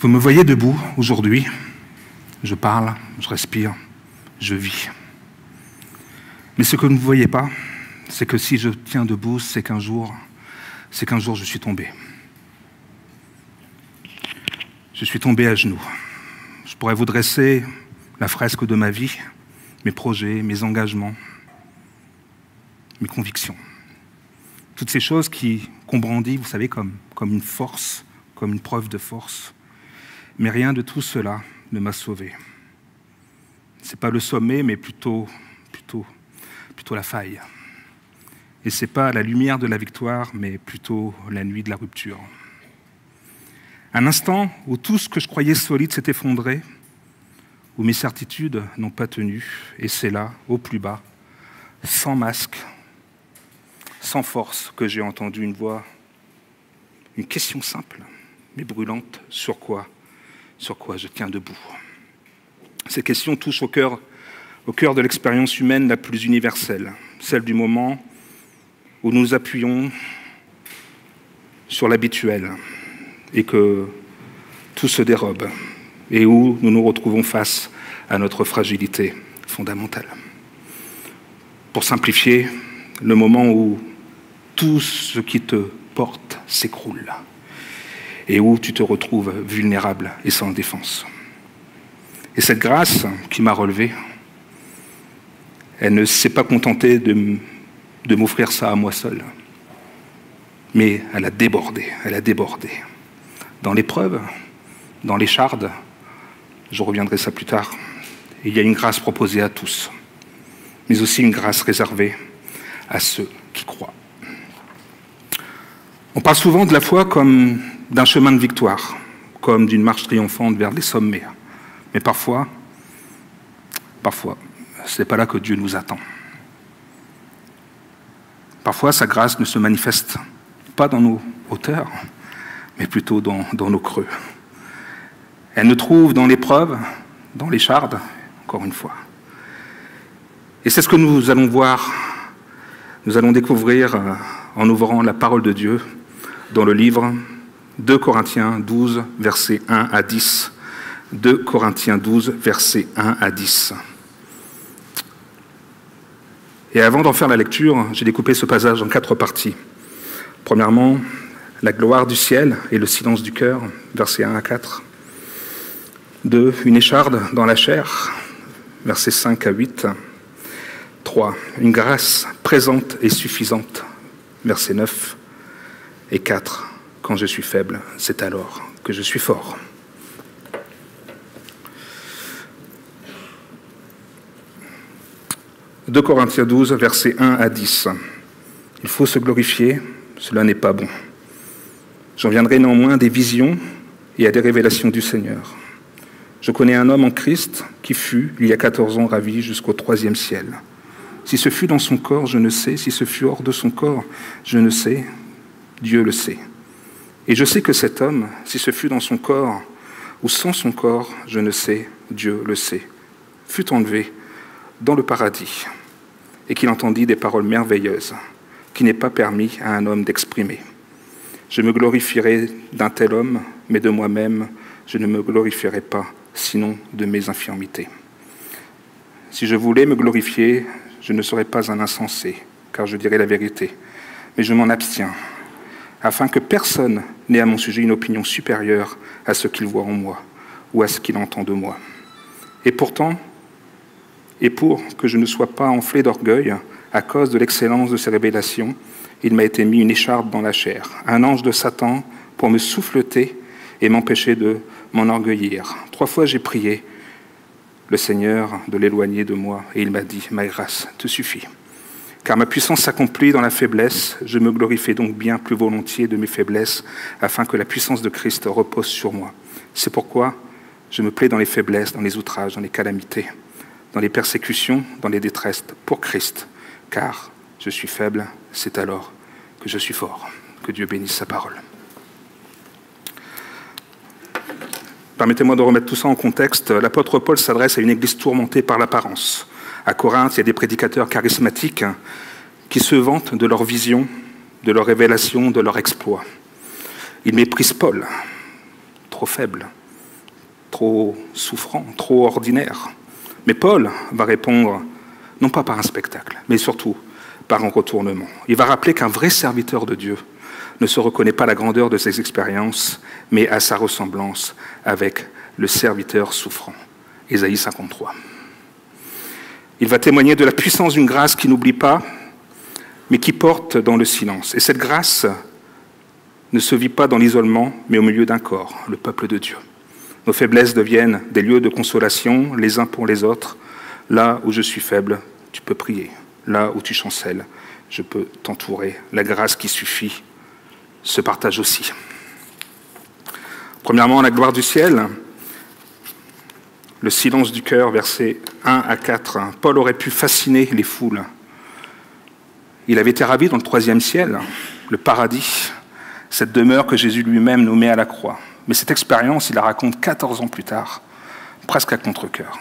Vous me voyez debout aujourd'hui, je parle, je respire, je vis. Mais ce que vous ne voyez pas, c'est que si je tiens debout, c'est qu'un jour je suis tombé. Je suis tombé à genoux. Je pourrais vous dresser la fresque de ma vie, mes projets, mes engagements, mes convictions. Toutes ces choses qu'on brandit, vous savez, comme une force, comme une preuve de force. Mais rien de tout cela ne m'a sauvé. Ce n'est pas le sommet, mais plutôt la faille. Et ce n'est pas la lumière de la victoire, mais plutôt la nuit de la rupture. Un instant où tout ce que je croyais solide s'est effondré, où mes certitudes n'ont pas tenu, et c'est là, au plus bas, sans masque, sans force, que j'ai entendu une voix, une question simple, mais brûlante, sur quoi je tiens debout. Ces questions touchent au cœur de l'expérience humaine la plus universelle, celle du moment où nous nous appuyons sur l'habituel et que tout se dérobe et où nous nous retrouvons face à notre fragilité fondamentale. Pour simplifier, le moment où tout ce qui te porte s'écroule et où tu te retrouves vulnérable et sans défense. Et cette grâce qui m'a relevé, elle ne s'est pas contentée de m'offrir ça à moi seul, mais elle a débordé. Dans l'épreuve, dans l'écharde, je reviendrai ça plus tard, il y a une grâce proposée à tous, mais aussi une grâce réservée à ceux qui croient. On parle souvent de la foi comme d'un chemin de victoire, comme d'une marche triomphante vers les sommets. Mais parfois, ce n'est pas là que Dieu nous attend. Parfois, sa grâce ne se manifeste pas dans nos hauteurs, mais plutôt dans nos creux. Elle nous trouve dans l'épreuve, dans l'écharde, encore une fois. Et c'est ce que nous allons voir, nous allons découvrir en ouvrant la parole de Dieu dans le livre 2 Corinthiens 12, versets 1 à 10. 2 Corinthiens 12, versets 1 à 10. Et avant d'en faire la lecture, j'ai découpé ce passage en 4 parties. Premièrement, la gloire du ciel et le silence du cœur, versets 1 à 4. 2, une écharde dans la chair, versets 5 à 8. 3, une grâce présente et suffisante, versets 9. Et 4, quand je suis faible, c'est alors que je suis fort. « 2 Corinthiens 12, versets 1 à 10. Il faut se glorifier, cela n'est pas bon. J'en viendrai néanmoins des visions et à des révélations du Seigneur. Je connais un homme en Christ qui fut, il y a 14 ans, ravi jusqu'au 3e ciel. Si ce fut dans son corps, je ne sais. Si ce fut hors de son corps, je ne sais. Dieu le sait. Et je sais que cet homme, si ce fut dans son corps ou sans son corps, je ne sais. Dieu le sait. Fut enlevé dans le paradis, et qu'il entendit des paroles merveilleuses, qui n'est pas permis à un homme d'exprimer. Je me glorifierai d'un tel homme, mais de moi-même, je ne me glorifierai pas, sinon de mes infirmités. Si je voulais me glorifier, je ne serais pas un insensé, car je dirais la vérité, mais je m'en abstiens, afin que personne n'ait à mon sujet une opinion supérieure à ce qu'il voit en moi, ou à ce qu'il entend de moi. Et pourtant, et pour que je ne sois pas enflé d'orgueil à cause de l'excellence de ces révélations, il m'a été mis une écharpe dans la chair, un ange de Satan pour me souffleter et m'empêcher de m'enorgueillir. 3 fois j'ai prié le Seigneur de l'éloigner de moi, et il m'a dit « Ma grâce te suffit. Car ma puissance s'accomplit dans la faiblesse, je me glorifie donc bien plus volontiers de mes faiblesses, afin que la puissance de Christ repose sur moi. C'est pourquoi je me plais dans les faiblesses, dans les outrages, dans les calamités, dans les persécutions, dans les détresses, pour Christ, car je suis faible, c'est alors que je suis fort. » Que Dieu bénisse sa parole. Permettez-moi de remettre tout ça en contexte. L'apôtre Paul s'adresse à une église tourmentée par l'apparence. À Corinthe, il y a des prédicateurs charismatiques qui se vantent de leur vision, de leur révélation, de leur exploit. Ils méprisent Paul, trop faible, trop souffrant, trop ordinaire. Mais Paul va répondre, non pas par un spectacle, mais surtout par un retournement. Il va rappeler qu'un vrai serviteur de Dieu ne se reconnaît pas à la grandeur de ses expériences, mais à sa ressemblance avec le serviteur souffrant. Ésaïe 53. Il va témoigner de la puissance d'une grâce qui n'oublie pas, mais qui porte dans le silence. Et cette grâce ne se vit pas dans l'isolement, mais au milieu d'un corps, le peuple de Dieu. Nos faiblesses deviennent des lieux de consolation, les uns pour les autres. Là où je suis faible, tu peux prier. Là où tu chancelles, je peux t'entourer. La grâce qui suffit se partage aussi. Premièrement, la gloire du ciel, le silence du cœur, versets 1 à 4. Paul aurait pu fasciner les foules. Il avait été ravi dans le 3e ciel, le paradis, cette demeure que Jésus lui-même nommait à la croix. Mais cette expérience, il la raconte 14 ans plus tard, presque à contre-cœur.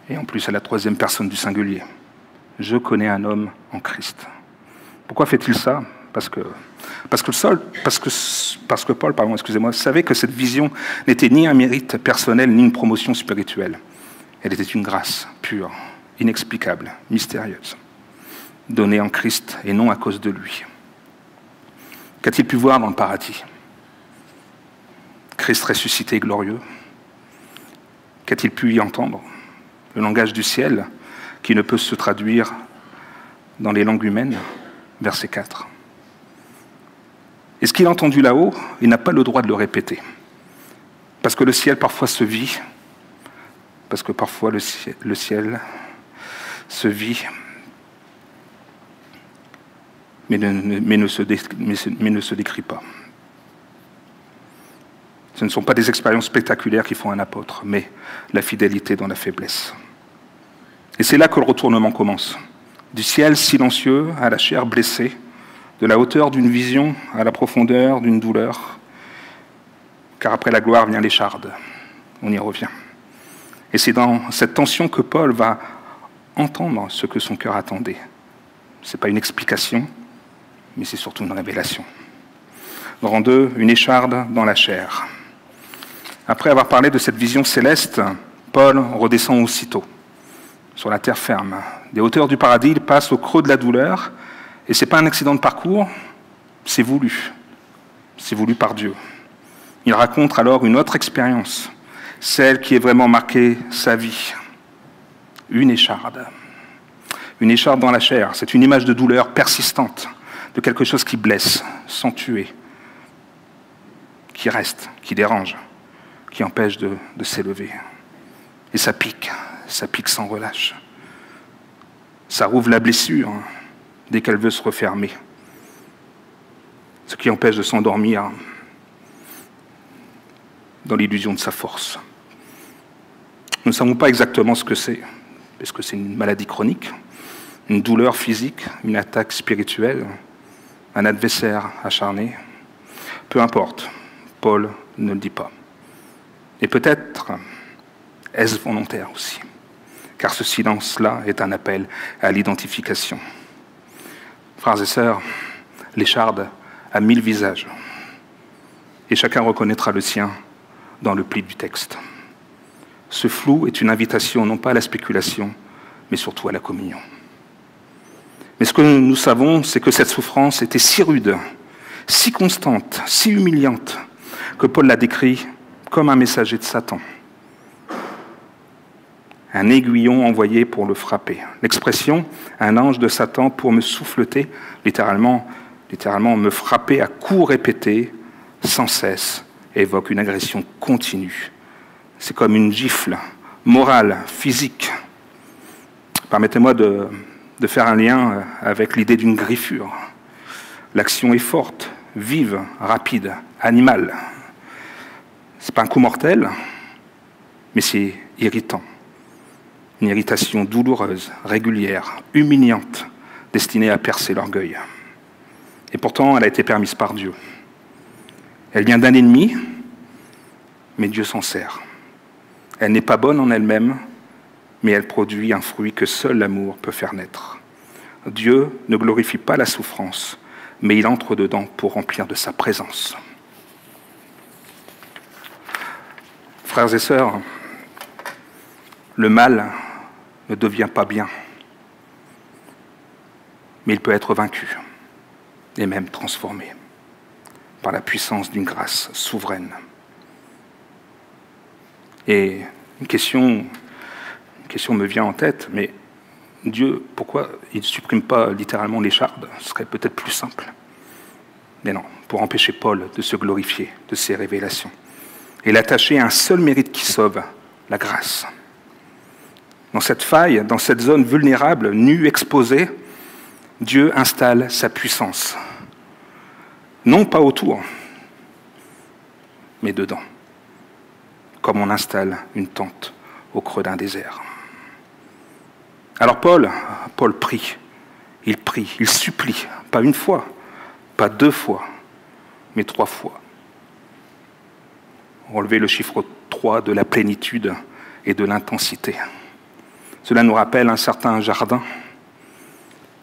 Et en plus, à la 3e personne du singulier. Je connais un homme en Christ. Pourquoi fait-il ça ? Parce que Paul, savait que cette vision n'était ni un mérite personnel, ni une promotion spirituelle. Elle était une grâce pure, inexplicable, mystérieuse, donnée en Christ et non à cause de lui. Qu'a-t-il pu voir dans le paradis ? Christ ressuscité et glorieux. Qu'a-t-il pu y entendre ? Le langage du ciel, qui ne peut se traduire dans les langues humaines, verset 4. Et ce qu'il a entendu là-haut, il n'a pas le droit de le répéter. Parce que le ciel parfois se vit, parce que parfois le ciel se vit, mais ne se décrit pas. Ce ne sont pas des expériences spectaculaires qui font un apôtre, mais la fidélité dans la faiblesse. Et c'est là que le retournement commence. Du ciel silencieux à la chair blessée, de la hauteur d'une vision à la profondeur d'une douleur, car après la gloire vient l'écharde. On y revient. Et c'est dans cette tension que Paul va entendre ce que son cœur attendait. Ce n'est pas une explication, mais c'est surtout une révélation. Rang 2, une écharde dans la chair. Après avoir parlé de cette vision céleste, Paul redescend aussitôt, sur la terre ferme. Des hauteurs du paradis, il passe au creux de la douleur, et ce n'est pas un accident de parcours, c'est voulu. C'est voulu par Dieu. Il raconte alors une autre expérience, celle qui a vraiment marqué sa vie. Une écharde. Une écharde dans la chair, c'est une image de douleur persistante, de quelque chose qui blesse, sans tuer, qui reste, qui dérange, qui empêche de s'élever. Et ça pique sans relâche. Ça rouvre la blessure dès qu'elle veut se refermer. Ce qui empêche de s'endormir dans l'illusion de sa force. Nous ne savons pas exactement ce que c'est. Est-ce que c'est une maladie chronique, une douleur physique, une attaque spirituelle, un adversaire acharné? Peu importe, Paul ne le dit pas. Et peut-être est-ce volontaire aussi, car ce silence-là est un appel à l'identification. Frères et sœurs, l'écharde a 1000 visages, et chacun reconnaîtra le sien dans le pli du texte. Ce flou est une invitation non pas à la spéculation, mais surtout à la communion. Mais ce que nous savons, c'est que cette souffrance était si rude, si constante, si humiliante, que Paul l'a décrit comme un messager de Satan. Un aiguillon envoyé pour le frapper. L'expression « un ange de Satan pour me souffleter », littéralement me frapper à coups répétés, sans cesse, évoque une agression continue. C'est comme une gifle morale, physique. Permettez-moi de faire un lien avec l'idée d'une griffure. L'action est forte, vive, rapide, animale. Ce n'est pas un coup mortel, mais c'est irritant. Une irritation douloureuse, régulière, humiliante, destinée à percer l'orgueil. Et pourtant, elle a été permise par Dieu. Elle vient d'un ennemi, mais Dieu s'en sert. Elle n'est pas bonne en elle-même, mais elle produit un fruit que seul l'amour peut faire naître. Dieu ne glorifie pas la souffrance, mais il entre dedans pour remplir de sa présence. Frères et sœurs, le mal ne devient pas bien, mais il peut être vaincu et même transformé par la puissance d'une grâce souveraine. Et une question me vient en tête, mais Dieu, pourquoi il ne supprime pas littéralement l'écharde? Ce serait peut-être plus simple. Mais non, pour empêcher Paul de se glorifier de ses révélations et l'attacher à un seul mérite qui sauve, la grâce. Dans cette faille, dans cette zone vulnérable, nue, exposée, Dieu installe sa puissance. Non pas autour, mais dedans, comme on installe une tente au creux d'un désert. Alors Paul prie, il supplie, pas une fois, pas 2 fois, mais 3 fois. Relever le chiffre 3 de la plénitude et de l'intensité. Cela nous rappelle un certain jardin,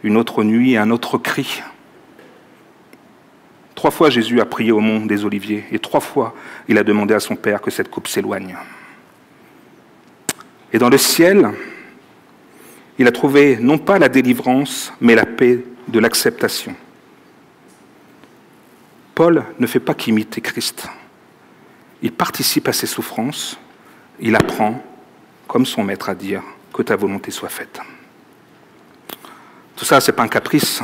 une autre nuit, un autre cri. 3 fois Jésus a prié au mont des Oliviers et 3 fois il a demandé à son Père que cette coupe s'éloigne. Et dans le ciel, il a trouvé non pas la délivrance, mais la paix de l'acceptation. Paul ne fait pas qu'imiter Christ. Il participe à ses souffrances, il apprend, comme son maître, à dire que ta volonté soit faite. Tout ça, ce n'est pas un caprice.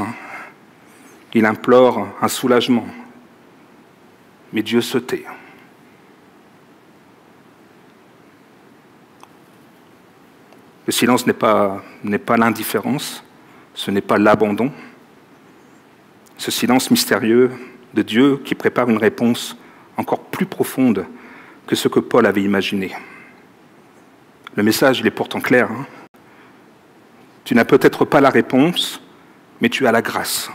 Il implore un soulagement. Mais Dieu se tait. Le silence n'est pas l'indifférence, ce n'est pas l'abandon. Ce silence mystérieux de Dieu qui prépare une réponse encore plus profonde que ce que Paul avait imaginé. Le message, il est pourtant clair. Tu n'as peut-être pas la réponse, mais tu as la grâce.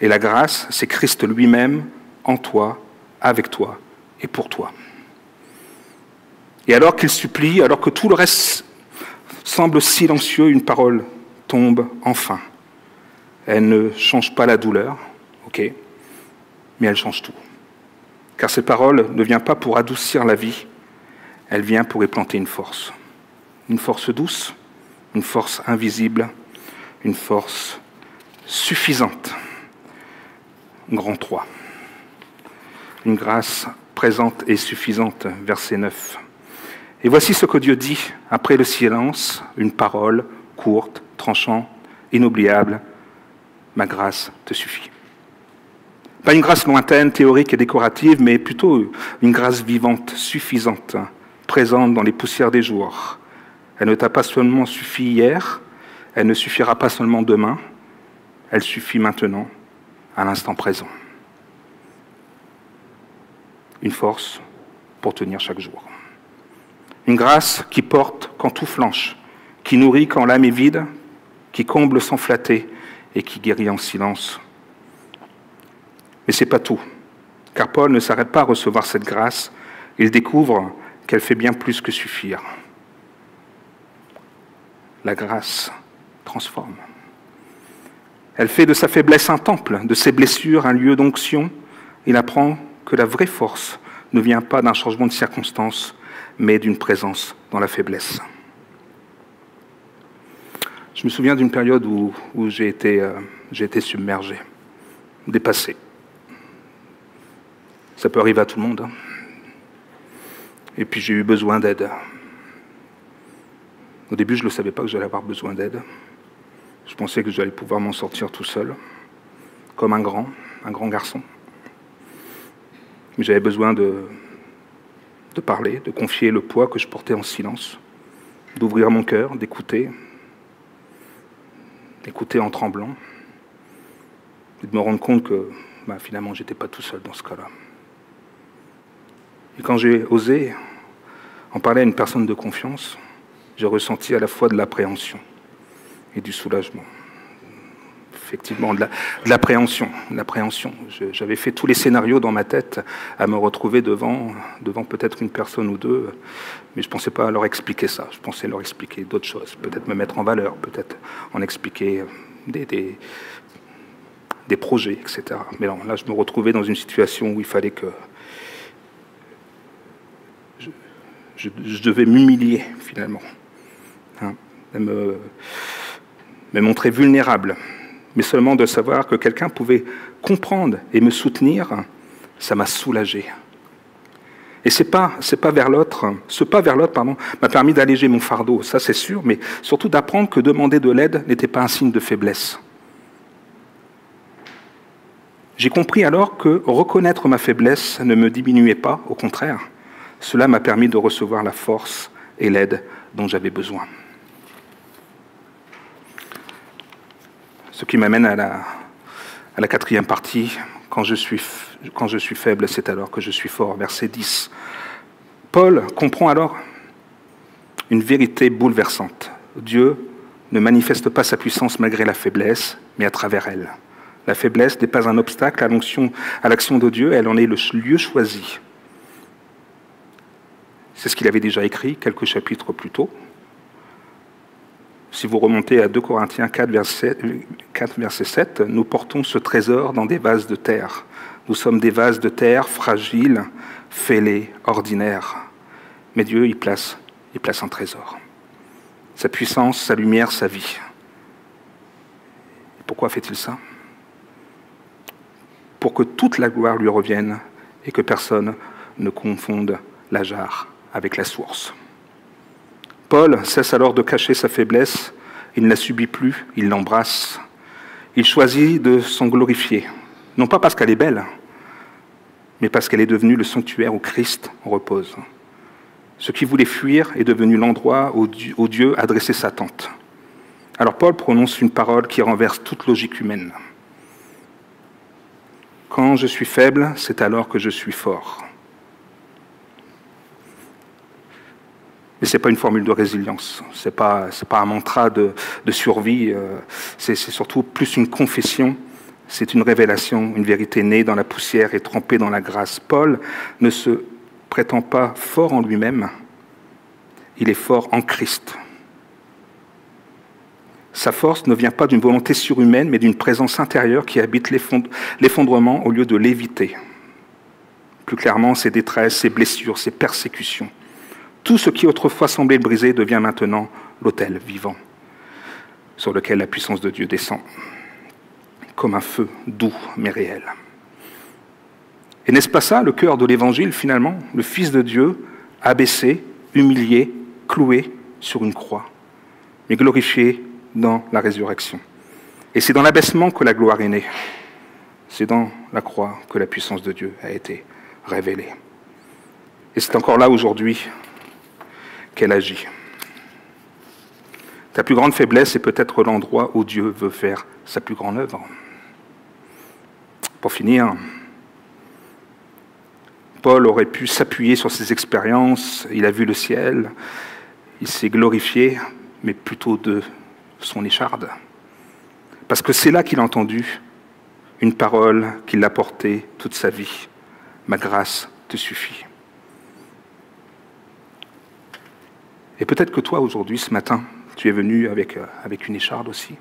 Et la grâce, c'est Christ lui-même en toi, avec toi et pour toi. Et alors qu'il supplie, alors que tout le reste semble silencieux, une parole tombe enfin. Elle ne change pas la douleur, ok, mais elle change tout. Car cette parole ne vient pas pour adoucir la vie, elle vient pour y planter une force douce, une force invisible, une force suffisante. Grand 3. Une grâce présente et suffisante, verset 9. Et voici ce que Dieu dit après le silence, une parole courte, tranchante, inoubliable. Ma grâce te suffit. Pas une grâce lointaine, théorique et décorative, mais plutôt une grâce vivante, suffisante, présente dans les poussières des jours. Elle ne t'a pas seulement suffi hier, elle ne suffira pas seulement demain, elle suffit maintenant, à l'instant présent. Une force pour tenir chaque jour. Une grâce qui porte quand tout flanche, qui nourrit quand l'âme est vide, qui comble sans flatter et qui guérit en silence. Mais ce n'est pas tout, car Paul ne s'arrête pas à recevoir cette grâce, il découvre qu'elle fait bien plus que suffire. La grâce transforme. Elle fait de sa faiblesse un temple, de ses blessures un lieu d'onction. Il apprend que la vraie force ne vient pas d'un changement de circonstance, mais d'une présence dans la faiblesse. Je me souviens d'une période où j'ai été submergé, dépassé. Ça peut arriver à tout le monde. Et puis j'ai eu besoin d'aide. Au début, je ne savais pas que j'allais avoir besoin d'aide. Je pensais que j'allais pouvoir m'en sortir tout seul, comme un grand garçon. Mais j'avais besoin de parler, de confier le poids que je portais en silence, d'ouvrir mon cœur, d'écouter en tremblant, et de me rendre compte que finalement, je n'étais pas tout seul dans ce cas-là. Et quand j'ai osé en parler à une personne de confiance, j'ai ressenti à la fois de l'appréhension et du soulagement. Effectivement, de l'appréhension. J'avais fait tous les scénarios dans ma tête à me retrouver devant peut-être une personne ou deux, mais je ne pensais pas leur expliquer ça. Je pensais leur expliquer d'autres choses, peut-être me mettre en valeur, peut-être en expliquer des projets, etc. Mais non, là, je me retrouvais dans une situation où il fallait que Je devais m'humilier, finalement. Hein, me montrer vulnérable. Mais seulement de savoir que quelqu'un pouvait comprendre et me soutenir, ça m'a soulagé. Et ce pas vers l'autre m'a permis d'alléger mon fardeau, ça c'est sûr, mais surtout d'apprendre que demander de l'aide n'était pas un signe de faiblesse. J'ai compris alors que reconnaître ma faiblesse ne me diminuait pas, au contraire. Cela m'a permis de recevoir la force et l'aide dont j'avais besoin. Ce qui m'amène à la quatrième partie. Quand je suis faible, c'est alors que je suis fort. Verset 10. Paul comprend alors une vérité bouleversante. Dieu ne manifeste pas sa puissance malgré la faiblesse, mais à travers elle. La faiblesse n'est pas un obstacle à l'action de Dieu, elle en est le lieu choisi. C'est ce qu'il avait déjà écrit quelques chapitres plus tôt. Si vous remontez à 2 Corinthiens 4, verset 7, nous portons ce trésor dans des vases de terre. Nous sommes des vases de terre fragiles, fêlés, ordinaires. Mais Dieu y place un trésor. Sa puissance, sa lumière, sa vie. Et pourquoi fait-il ça? Pour que toute la gloire lui revienne et que personne ne confonde la jarre avec la source. Paul cesse alors de cacher sa faiblesse, il ne la subit plus, il l'embrasse. Il choisit de s'en glorifier, non pas parce qu'elle est belle, mais parce qu'elle est devenue le sanctuaire où Christ repose. Ce qui voulait fuir est devenu l'endroit où Dieu a dressé sa tente. Alors Paul prononce une parole qui renverse toute logique humaine. Quand je suis faible, c'est alors que je suis fort. Mais ce n'est pas une formule de résilience, ce n'est pas un mantra de survie, c'est surtout plus une confession, c'est une révélation, une vérité née dans la poussière et trempée dans la grâce. Paul ne se prétend pas fort en lui-même, il est fort en Christ. Sa force ne vient pas d'une volonté surhumaine, mais d'une présence intérieure qui habite l'effondrement au lieu de l'éviter. Plus clairement, ses détresses, ses blessures, ses persécutions. Tout ce qui autrefois semblait brisé devient maintenant l'autel vivant sur lequel la puissance de Dieu descend, comme un feu doux mais réel. Et n'est-ce pas ça le cœur de l'Évangile finalement? Le Fils de Dieu abaissé, humilié, cloué sur une croix, mais glorifié dans la résurrection. Et c'est dans l'abaissement que la gloire est née. C'est dans la croix que la puissance de Dieu a été révélée. Et c'est encore là aujourd'hui qu'elle agit. Ta plus grande faiblesse est peut-être l'endroit où Dieu veut faire sa plus grande œuvre. Pour finir, Paul aurait pu s'appuyer sur ses expériences, il a vu le ciel, il s'est glorifié, mais plutôt de son écharde. Parce que c'est là qu'il a entendu une parole qui l'a portée toute sa vie. Ma grâce te suffit. Et peut-être que toi, aujourd'hui, ce matin, tu es venu avec une écharde aussi.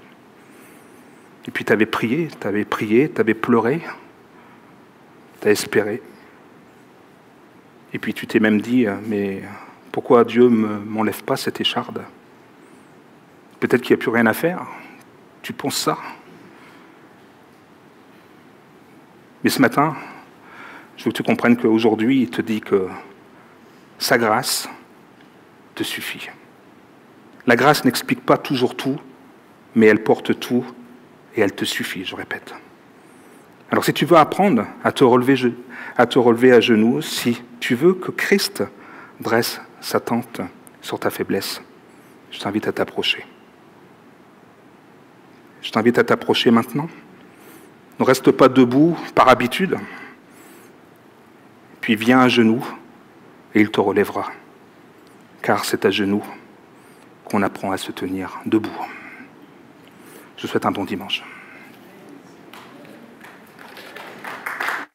Et puis tu avais prié, tu avais pleuré, tu as espéré. Et puis tu t'es même dit, mais pourquoi Dieu ne m'enlève pas cette écharde? Peut-être qu'il n'y a plus rien à faire. Tu penses ça. Mais ce matin, je veux que tu comprennes qu'aujourd'hui, il te dit que sa grâce te suffit. La grâce n'explique pas toujours tout, mais elle porte tout et elle te suffit, je répète. Alors si tu veux apprendre à te relever à genoux, si tu veux que Christ dresse sa tente sur ta faiblesse, je t'invite à t'approcher. Je t'invite à t'approcher maintenant. Ne reste pas debout par habitude. Puis viens à genoux et il te relèvera. Car c'est à genoux qu'on apprend à se tenir debout. Je vous souhaite un bon dimanche.